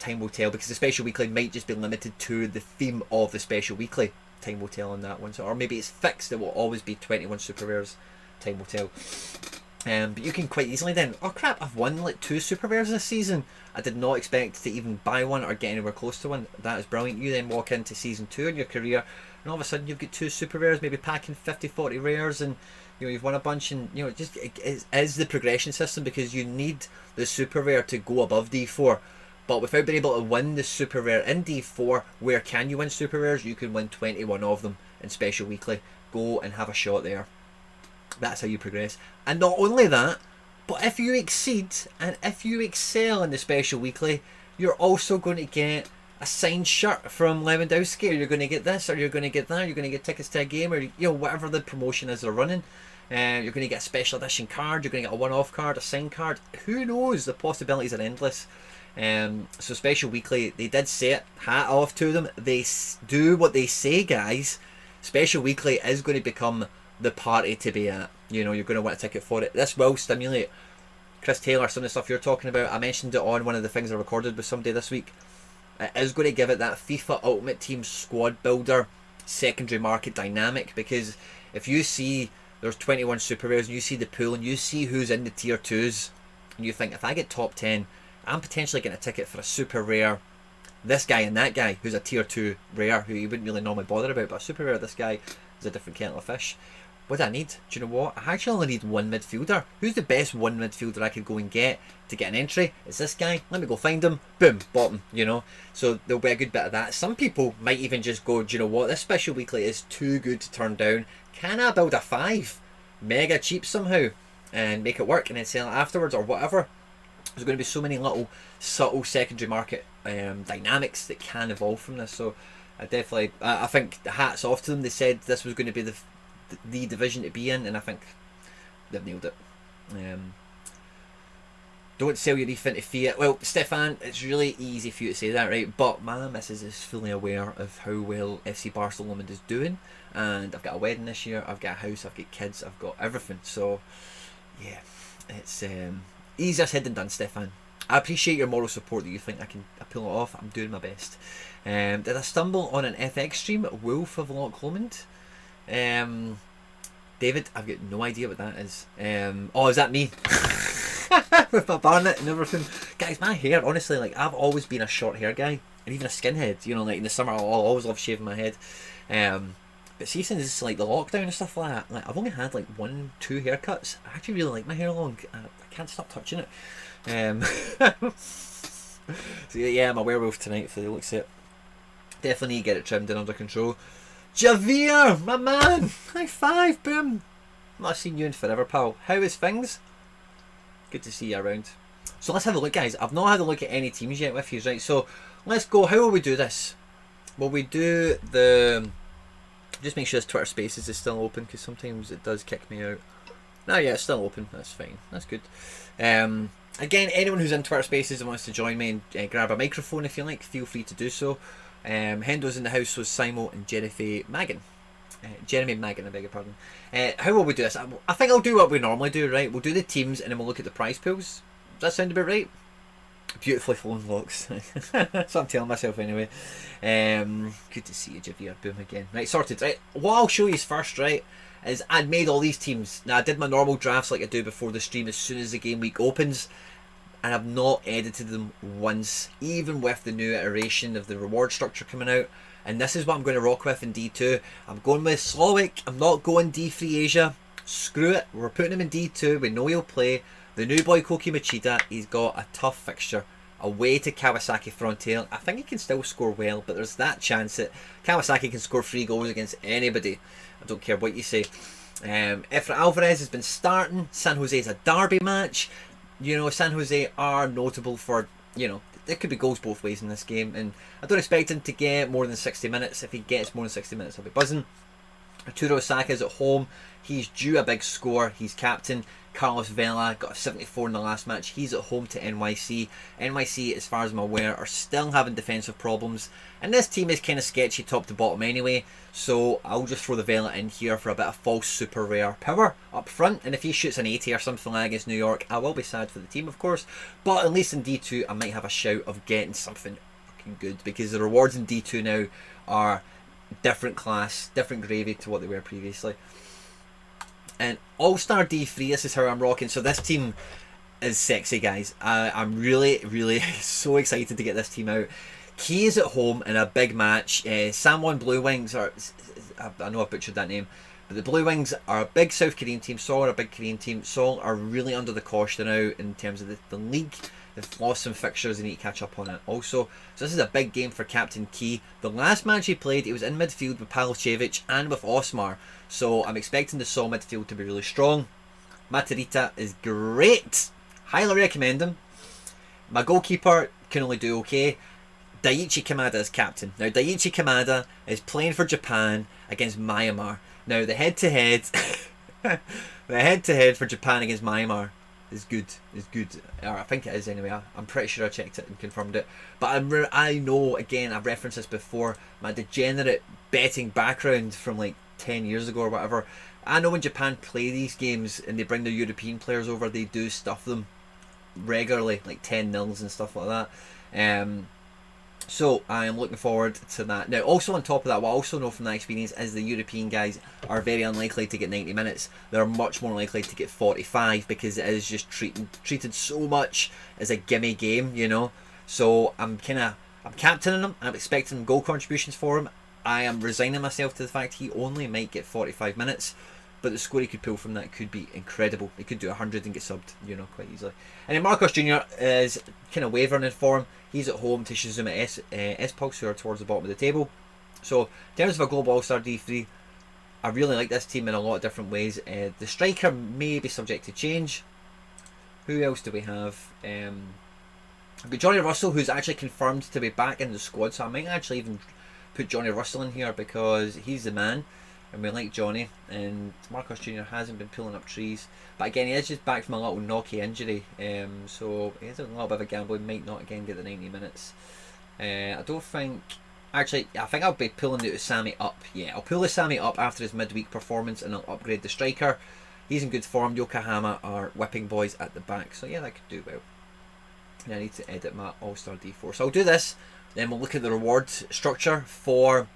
Time will tell, because the special weekly might just be limited to the theme of the special weekly. Time will tell on that one. So, or maybe it's fixed, it will always be 21 super rares. Time will tell. But you can quite easily then, oh crap, I've won like 2 super rares this season. I did not expect to even buy one or get anywhere close to one. That is brilliant. You then walk into season 2 in your career, and all of a sudden you've got 2 super rares, maybe packing 50-40 rares, and you know, you've won a bunch. And you know, just it is the progression system, because you need the super rare to go above D4. But without being able to win the super rare in D4, where can you win super rares? You can win 21 of them in special weekly. Go and have a shot there. That's how you progress. And not only that, but if you exceed and if you excel in the special weekly, you're also going to get a signed shirt from Lewandowski, or you're going to get this, or you're going to get that, you're going to get tickets to a game, or you know, whatever the promotion is they're running. You're going to get a special edition card, you're going to get a one-off card, a signed card. Who knows? The possibilities are endless. So special weekly, they did say it, hat off to them. They do what they say, guys. Special weekly is going to become the party to be at. You know, you're going to want a ticket for it. This will stimulate. Chris Taylor, some of the stuff you're talking about, I mentioned it on one of the things I recorded with somebody this week. It is going to give it that FIFA Ultimate Team squad builder secondary market dynamic, because if you see there's 21 super rares and you see the pool and you see who's in the tier 2s, and you think, if I get top 10, I'm potentially getting a ticket for a super rare, this guy and that guy who's a tier 2 rare, who you wouldn't really normally bother about, but a super rare, this guy is a different kettle of fish. What do I need? Do you know what? I actually only need one midfielder. Who's the best one midfielder I could go and get to get an entry? It's this guy. Let me go find him. Boom, bought him, you know. So there'll be a good bit of that. Some people might even just go, do you know what? This special weekly is too good to turn down. Can I build a 5? Mega cheap somehow and make it work and then sell it afterwards or whatever? There's going to be so many little subtle secondary market dynamics that can evolve from this. So I definitely, I think hats off to them. They said this was going to be the division to be in, and I think they've nailed it. Don't sell your reef into fiat. Well, Stefan, it's really easy for you to say that, right? But my missus is fully aware of how well FC BarcaLomond is doing, and I've got a wedding this year, I've got a house, I've got kids, I've got everything. So yeah, it's easier said than done, Stefan. I appreciate your moral support that you think I pull it off. I'm doing my best. Did I stumble on an FX stream? Wolf of Loch Lomond? David, I've got no idea what that is. Oh, is that me? With my barnet and everything. Guys, my hair, honestly, like, I've always been a short hair guy, and even a skinhead, you know, like in the summer I'll always love shaving my head. But see, since like the lockdown and stuff like that, like, I've only had like 1-2 haircuts. I actually really like my hair long. I can't stop touching it. So yeah, I'm a werewolf tonight for the looks of it. Definitely need to get it trimmed and under control. Javier, my man! High five, boom! Not seen you in forever, pal. How is things? Good to see you around. So let's have a look, guys. I've not had a look at any teams yet with you, right? So let's go. How will we do this? Will we do the... Just make sure this Twitter Spaces is still open, because sometimes it does kick me out. No, yeah, it's still open. That's fine. That's good. Again, anyone who's in Twitter Spaces and wants to join me and grab a microphone if you like, feel free to do so. Hendo's in the house, so Simo and Jeremy Magan. Jeremy Magan, I beg your pardon. How will we do this? I think I'll do what we normally do, right? We'll do the teams and then we'll look at the prize pools. Does that sound about right? Beautifully flown locks. That's what I'm telling myself anyway. Good to see you, Javier. Boom again. Right, sorted. Right, what I'll show you first, right, is I'd made all these teams. Now, I did my normal drafts like I do before the stream as soon as the game week opens, and I've not edited them once, even with the new iteration of the reward structure coming out. And this is what I'm going to rock with in D2. I'm going with Slowick. I'm not going D3 Asia. Screw it. We're putting him in D2. We know he'll play. The new boy Koki Machida, he's got a tough fixture. Away to Kawasaki Frontale. I think he can still score well, but there's that chance that Kawasaki can score 3 goals against anybody. I don't care what you say. Efra Alvarez has been starting. San Jose's a derby match. You know, San Jose are notable for, you know, there could be goals both ways in this game, and I don't expect him to get more than 60 minutes. If he gets more than 60 minutes, I'll be buzzing. Arturo Osaka is at home. He's due a big score. He's captain. Carlos Vela got a 74 in the last match. He's at home to NYC. NYC, as far as I'm aware, are still having defensive problems. And this team is kind of sketchy top to bottom anyway. So I'll just throw the Vela in here for a bit of false super rare power up front. And if he shoots an 80 or something like against New York, I will be sad for the team, of course. But at least in D2, I might have a shout of getting something fucking good. Because the rewards in D2 now are different class, different gravy to what they were previously. And All-Star D3, this is how I'm rocking. So this team is sexy, guys. I'm really, really so excited to get this team out. Key is at home in a big match. Samwon Blue Wings are, I know I butchered that name, but the Blue Wings are a big South Korean team. Seoul are a big Korean team. Seoul are really under the cosh now in terms of the league. They've lost some fixtures, they need to catch up on it also. So this is a big game for Captain Key. The last match he played, he was in midfield with Pavlovic and with Osmar. So I'm expecting the Seoul midfield to be really strong. Matarita is great. Highly recommend him. My goalkeeper can only do okay. Daiichi Kamada is captain. Now Daiichi Kamada is playing for Japan against Myanmar. Now the head-to-head for Japan against Myanmar is good. Or I think it is anyway. I'm pretty sure I checked it and confirmed it. But I know, again, I've referenced this before, my degenerate betting background from like 10 years ago or whatever. I know when Japan play these games and they bring their European players over, they do stuff them regularly, like 10-0s and stuff like that. So I am looking forward to that. Now, also on top of that, what I also know from that experience is the European guys are very unlikely to get 90 minutes. They're much more likely to get 45 because it is just treated so much as a gimme game, you know. So I'm captaining him. I'm expecting goal contributions for him. I am resigning myself to the fact he only might get 45 minutes. But the score he could pull from that could be incredible. He could do 100 and get subbed, you know, quite easily. And then Marcos Jr. is kind of wavering in form. He's at home to Shizuma S-Pulse, who are towards the bottom of the table. So, in terms of a global all-star D3, I really like this team in a lot of different ways. The striker may be subject to change. Who else do we have? I've got Johnny Russell, who's actually confirmed to be back in the squad. So I might actually even put Johnny Russell in here because he's the man. And we like Johnny, and Marcos Jr. hasn't been pulling up trees. But again, he is just back from a little knocky injury, so he has a little bit of a gamble. He might not again get the 90 minutes. I don't think... Actually, I think I'll be pulling the Usami up. Yeah, I'll pull Usami up after his midweek performance, and I'll upgrade the striker. He's in good form. Yokohama are whipping boys at the back, so yeah, that could do well. And I need to edit my All-Star D4. So I'll do this, then we'll look at the reward structure for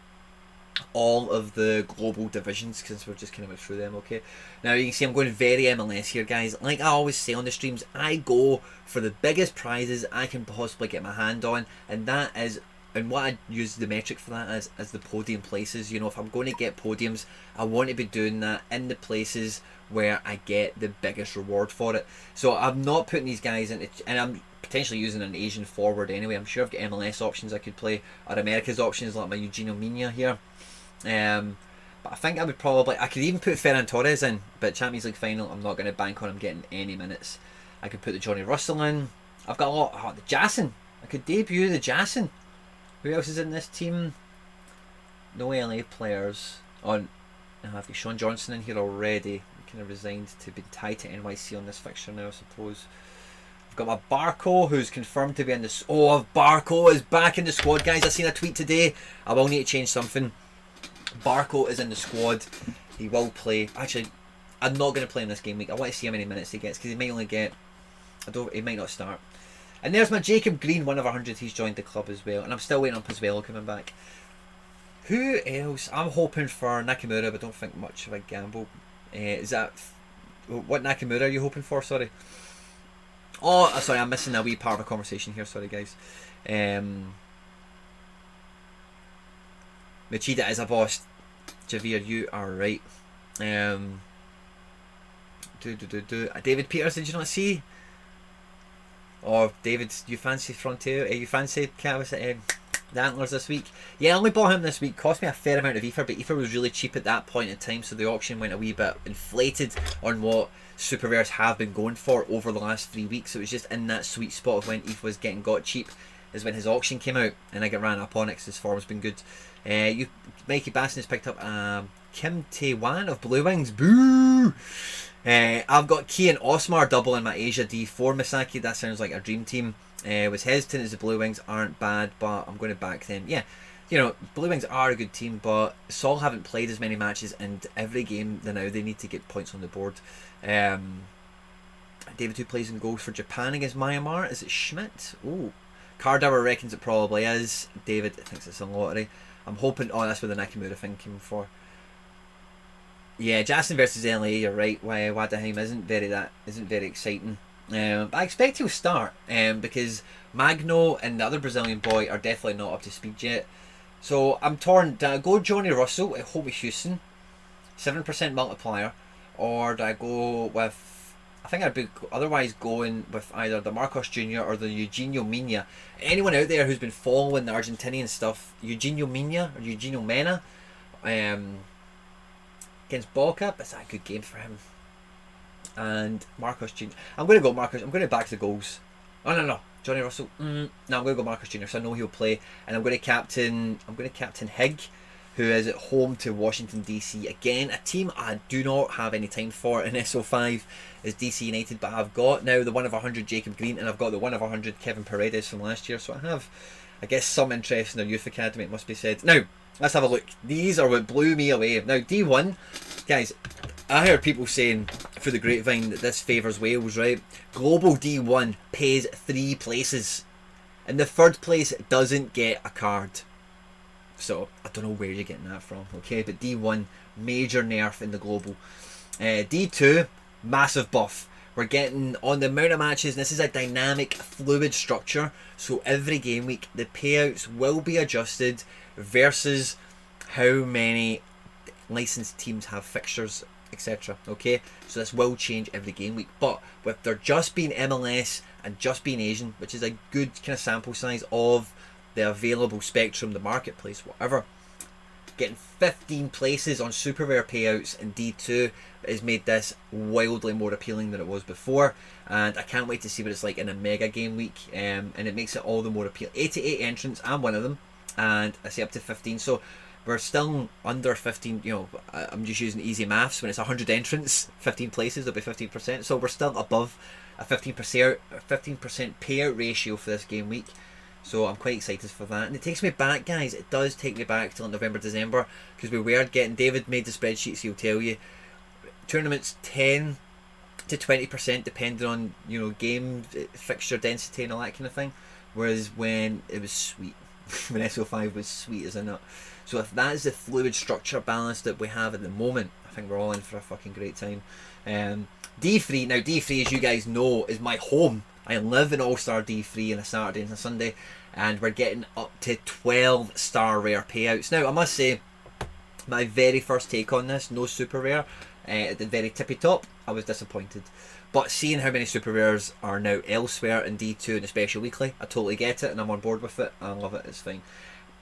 all of the global divisions, since we're just kind of went through them. Okay, now you can see I'm going very MLS here, guys. Like I always say on the streams, I go for the biggest prizes I can possibly get my hand on, and that is, and what I use the metric for that as the podium places. You know, if I'm going to get podiums, I want to be doing that in the places where I get the biggest reward for it. So I'm not putting these guys in, and I'm potentially using an Asian forward anyway. I'm sure I've got MLS options I could play, or America's options like my Eugenio Mina here. But I think I would probably, I could even put Ferran Torres in, but Champions League final, I'm not going to bank on him getting any minutes. I could put the Johnny Russell in. I've got a lot, the Jason. I could debut the Jason. Who else is in this team? No LA players. I've got Sean Johnson in here already. He kind of resigned to be tied to NYC on this fixture now, I suppose. I've got my Barco, who's confirmed to be in this. Oh, Barco is back in the squad, guys. I seen a tweet today. I will need to change something. Barco is in the squad. He will play. Actually, I'm not going to play in this game week. I want to see how many minutes he gets because he might only get. He might not start. And there's my Jacob Green, 1 of 100. He's joined the club as well, and I'm still waiting on Pozuelo coming back. Who else? I'm hoping for Nakamura, but don't think much of a gamble. Is that what Nakamura are you hoping for? Sorry. Oh, sorry, I'm missing a wee part of a conversation here. Sorry, guys. Machida is a boss. Javier, you are right. David Peters, did you not see? Oh, David, you fancy Frontier? You fancy the Antlers this week? Yeah, I only bought him this week. Cost me a fair amount of ether, but ether was really cheap at that point in time, so the auction went a wee bit inflated on what super rares have been going for over the last 3 weeks. It was just in that sweet spot of when ETH was getting got cheap is when his auction came out, and I got ran up on it because his form's been good. Mikey Basson has picked up Kim Tae-wan of Blue Wings. Boo! I've got Key and Osmar double in my Asia D4 Misaki. That sounds like a dream team. Was hesitant as the Blue Wings aren't bad, but I'm going to back them. Yeah, you know, Blue Wings are a good team, but Sol haven't played as many matches, and every game now they need to get points on the board. David, who plays in goals for Japan against Myanmar? Is it Schmidt? Oh, Cardauer reckons it probably is. David thinks it's a lottery. I'm hoping. Oh, that's where the Nakamura thing came for. Yeah, Jackson versus LA. You're right. Why Wadaheim isn't very exciting. But I expect he'll start because Magno and the other Brazilian boy are definitely not up to speed yet. So I'm torn. Do I go Johnny Russell at home with Houston, 7% multiplier, or do I go with? I think I'd be otherwise going with either the Marcos Jr. or the Eugenio Mina. Anyone out there who's been following the Argentinian stuff, Eugenio Mina or Eugenio Mena, against Boca, it's a good game for him. And Marcos Jr. I'm going to go Marcos. I'm going to back the goals. Oh no, Johnny Russell. No, I'm going to go Marcos Jr. So I know he'll play, and I'm going to captain Hig, who is at home to Washington DC. Again, a team I do not have any time for in SO5 is DC United, but I've got now the 1 of 100 Jacob Green, and I've got the 1 of 100 Kevin Paredes from last year. So I have, I guess, some interest in their youth academy. It must be said. Now let's have a look. These are what blew me away. Now D1, guys. I heard people saying through the grapevine that this favours Wales, right? Global D1 pays 3 places, and the 3rd place doesn't get a card. So I don't know where you're getting that from, okay? But D1, major nerf in the global. D2, massive buff. We're getting on the amount of matches, and this is a dynamic, fluid structure. So every game week, the payouts will be adjusted versus how many licensed teams have fixtures, etc. Okay, so this will change every game week, but with there just being MLS and just being Asian, which is a good kind of sample size of the available spectrum, the marketplace, whatever, getting 15 places on super rare payouts in D2 has made this wildly more appealing than it was before, and I can't wait to see what it's like in a mega game week, and it makes it all the more appealing. 88 entrants, I'm one of them, and I say up to 15, so we're still under 15, you know, I'm just using easy maths. When it's 100 entrants, 15 places, there'll be 15%. So we're still above a 15% payout ratio for this game week. So I'm quite excited for that. And it takes me back, guys. It does take me back till November, December. Because we were getting, David made the spreadsheets, he'll tell you. Tournaments 10 to 20% depending on, you know, game fixture density and all that kind of thing. Whereas when it was sweet. When SO5 was sweet as a nut. So if that is the fluid structure balance that we have at the moment, I think we're all in for a fucking great time. D3, now D3, as you guys know, is my home. I live in All-Star D3 on a Saturday and a Sunday, and we're getting up to 12 star rare payouts. Now I must say, my very first take on this, no super rare, at the very tippy top, I was disappointed. But seeing how many super rares are now elsewhere in D2 and especially weekly, I totally get it and I'm on board with it. I love it, it's fine.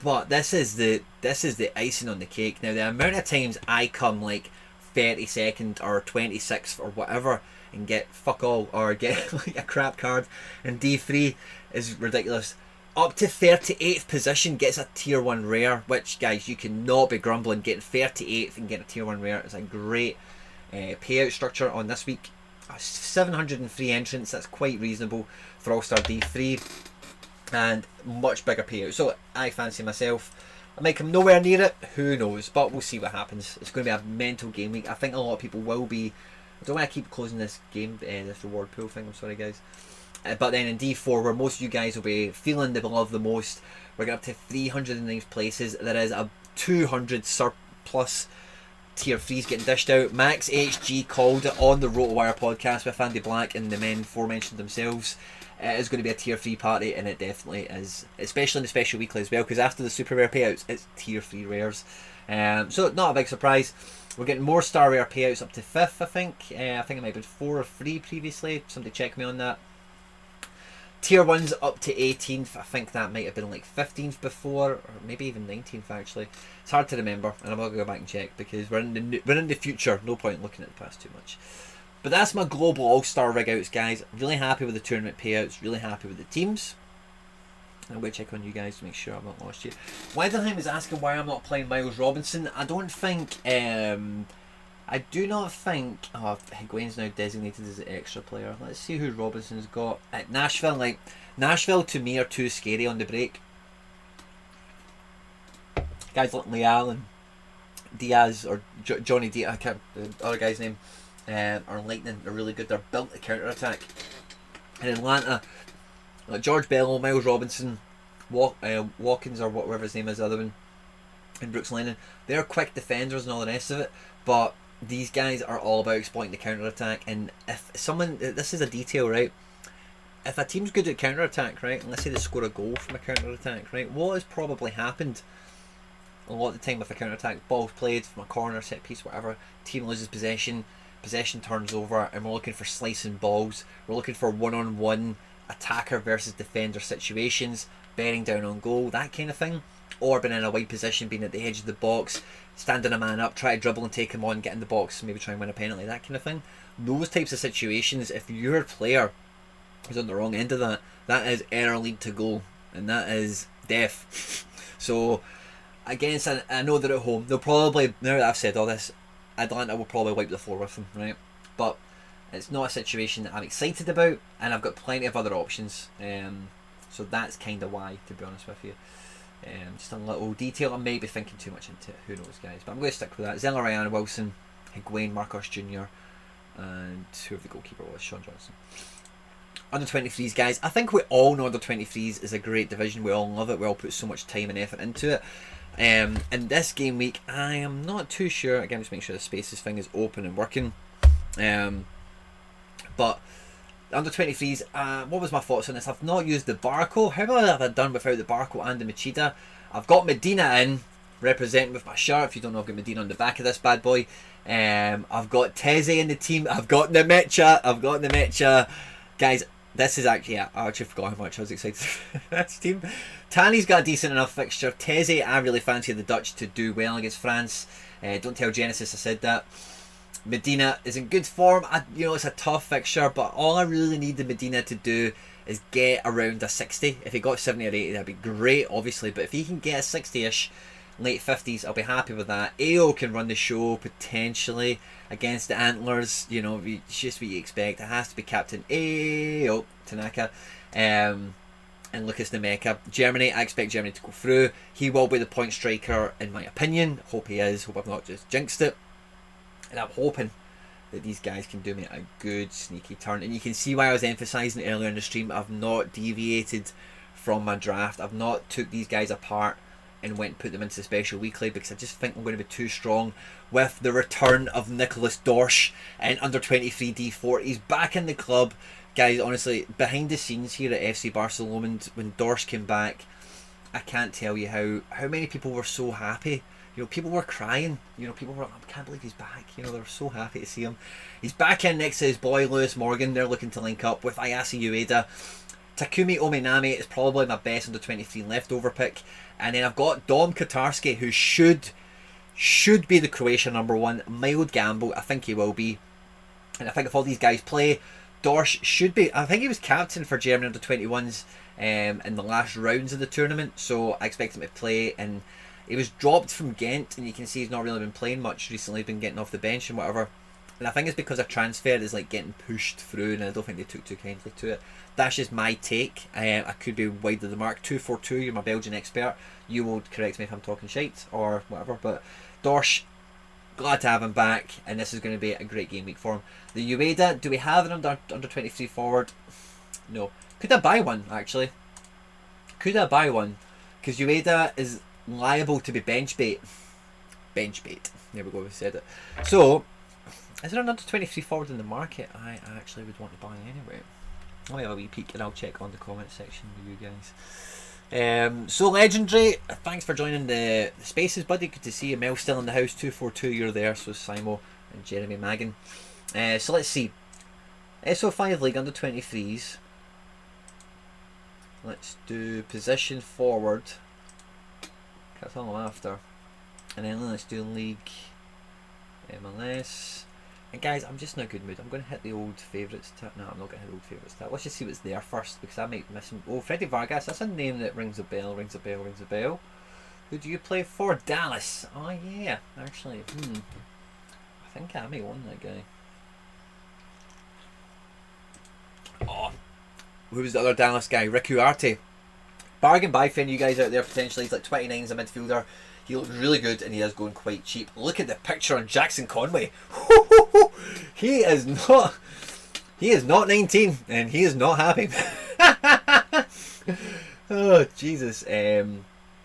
But this is the icing on the cake. Now the amount of times I come like 32nd or 26th or whatever and get fuck all or get like a crap card in D3 is ridiculous. Up to 38th position gets a tier 1 rare, which guys you cannot be grumbling. Getting 38th and getting a tier 1 rare is a great payout structure on this week. 703 entrants. That's quite reasonable for All-Star D3, and much bigger payout. So I fancy myself. I might come nowhere near it, who knows, but we'll see what happens. It's going to be a mental game week. I think a lot of people will be. I don't want to keep closing this game, this reward pool thing, I'm sorry guys. But then in D4, where most of you guys will be feeling the love the most, we're going up to 309 places. There is a 200 surplus tier 3s getting dished out. Max HG called it on the RotoWire podcast with Andy Black and the men aforementioned themselves. It is going to be a tier 3 party, and it definitely is, especially in the special weekly as well, because after the super rare payouts, it's tier 3 rares. So not a big surprise. We're getting more star rare payouts up to 5th, I think. I think it might have been 4 or 3 previously. Somebody check me on that. Tier 1's up to 18th. I think that might have been like 15th before, or maybe even 19th actually. It's hard to remember, and I'm not going to go back and check because we're in the future. No point looking at the past too much. But that's my global all-star rig outs, guys. Really happy with the tournament payouts. Really happy with the teams. I'm going to check on you guys to make sure I've not lost you. Weatherheim is asking why I'm not playing Miles Robinson. I don't think... I do not think... Oh, Higuain's now designated as an extra player. Let's see who Robinson's got. At Nashville, like... Nashville to me are too scary on the break. Guys like Leal and Diaz, or Johnny Diaz, I can't... The other guy's name... are lightning. They're really good. They're built to counter attack. In Atlanta, like George Bello, Miles Robinson, Watkins, or whatever his name is, the other one, and Brooks Lennon, they're quick defenders and all the rest of it, but these guys are all about exploiting the counter attack. And if someone, this is a detail, right? If a team's good at counter attack, right, and let's say they score a goal from a counter attack, right, what has probably happened a lot of the time with a counter attack? Ball's played from a corner, set piece, whatever, team loses possession turns over, and we're looking for slicing balls. We're looking for one-on-one attacker versus defender situations, bearing down on goal, that kind of thing, or being in a wide position, being at the edge of the box, standing a man up, try to dribble and take him on, get in the box, maybe try and win a penalty, that kind of thing. Those types of situations, if your player is on the wrong end of that, that is error lead to goal, and that is death. So against, I know they're at home, they'll probably, now that I've said all this, Atlanta will probably wipe the floor with them, right? But it's not a situation that I'm excited about, and I've got plenty of other options. So that's kind of why, to be honest with you. Just a little detail. I may be thinking too much into it. Who knows, guys? But I'm going to stick with that. Zeller, Ryan, Wilson, Higuain, Marcos Jr., and whoever the goalkeeper was, Sean Johnson. Under 23s, guys. I think we all know under 23s is a great division. We all love it. We all put so much time and effort into it. In this game week, I am not too sure. Again, just make sure the spaces thing is open and working. But under 23s, what was my thoughts on this? I've not used the Barco. How have I done without the Barco and the Machida? I've got Medina in, representing with my shirt. If you don't know, I've got Medina on the back of this bad boy. I've got Teze in the team. I've got Nemecha. Guys, this is actually, I actually forgot how much I was excited for this team. Tanny's got a decent enough fixture. Teze, I really fancy the Dutch to do well against France. Don't tell Genesis I said that. Medina is in good form. It's a tough fixture, but all I really need the Medina to do is get around a 60. If he got 70 or 80, that'd be great, obviously. But if he can get a 60-ish, late 50s, I'll be happy with that. AO can run the show, potentially, against the Antlers. It's just what you expect. It has to be Captain AO, Tanaka. And Lucas Nemeka. Germany, I expect Germany to go through. He will be the point striker, in my opinion. Hope he is. Hope I've not just jinxed it. And I'm hoping that these guys can do me a good sneaky turn. And you can see why I was emphasising earlier in the stream. I've not deviated from my draft. I've not took these guys apart and went and put them into the special weekly, because I just think I'm going to be too strong with the return of Nicholas Dorsch and under 23 D4. He's back in the club. Guys, honestly, behind the scenes here at FC BarcaLomond, when Dorsch came back, I can't tell you how many people were so happy. People were crying. People were, I can't believe he's back. They were so happy to see him. He's back in next to his boy Lewis Morgan. They're looking to link up with Ayase Ueda. Takumi Ominami is probably my best under 23 leftover pick. And then I've got Dom Katarski, who should be the Croatia #1. Mild gamble. I think he will be. And I think if all these guys play, Dorsch should be. I think he was captain for Germany under 21s in the last rounds of the tournament. So I expect him to play. And he was dropped from Ghent, and you can see he's not really been playing much recently. He's been getting off the bench and whatever. And I think it's because a transfer is like getting pushed through, and I don't think they took too kindly to it. That's just my take. I could be wide of the mark. 242, you're my Belgian expert. You will correct me if I'm talking shite or whatever. But Dorsch, glad to have him back, and this is going to be a great game week for him. The Ueda, do we have an under 23 forward? No. Could I buy one, actually? Could I buy one? Because Ueda is liable to be bench bait. Bench bait. There we go, we said it. So, is there an under 23 forward in the market I actually would want to buy anyway? I'll have a wee peek and I'll check on the comment section with you guys. So Legendary, thanks for joining the spaces, buddy. Good to see you. Mel still in the house. 242, you're there. So Simo and Jeremy Magan. So let's see. SO5 League under 23s. Let's do position forward. That's all I'm after. And then let's do League MLS. And guys, I'm just in a good mood. I'm going to hit the old favourites tab. No, I'm not going to hit the old favourites tab. Let's just see what's there first, because I might miss him. Oh, Freddie Vargas. That's a name that rings a bell, rings a bell, rings a bell. Who do you play for? Dallas. Oh, yeah. Actually, I think I may want that guy. Oh, who was the other Dallas guy? Riku Arte. Bargain buy for you guys out there potentially. He's like 29 as a midfielder. He looks really good and he is going quite cheap. Look at the picture on Jackson Conway. He is not 19 and he is not happy. Oh Jesus.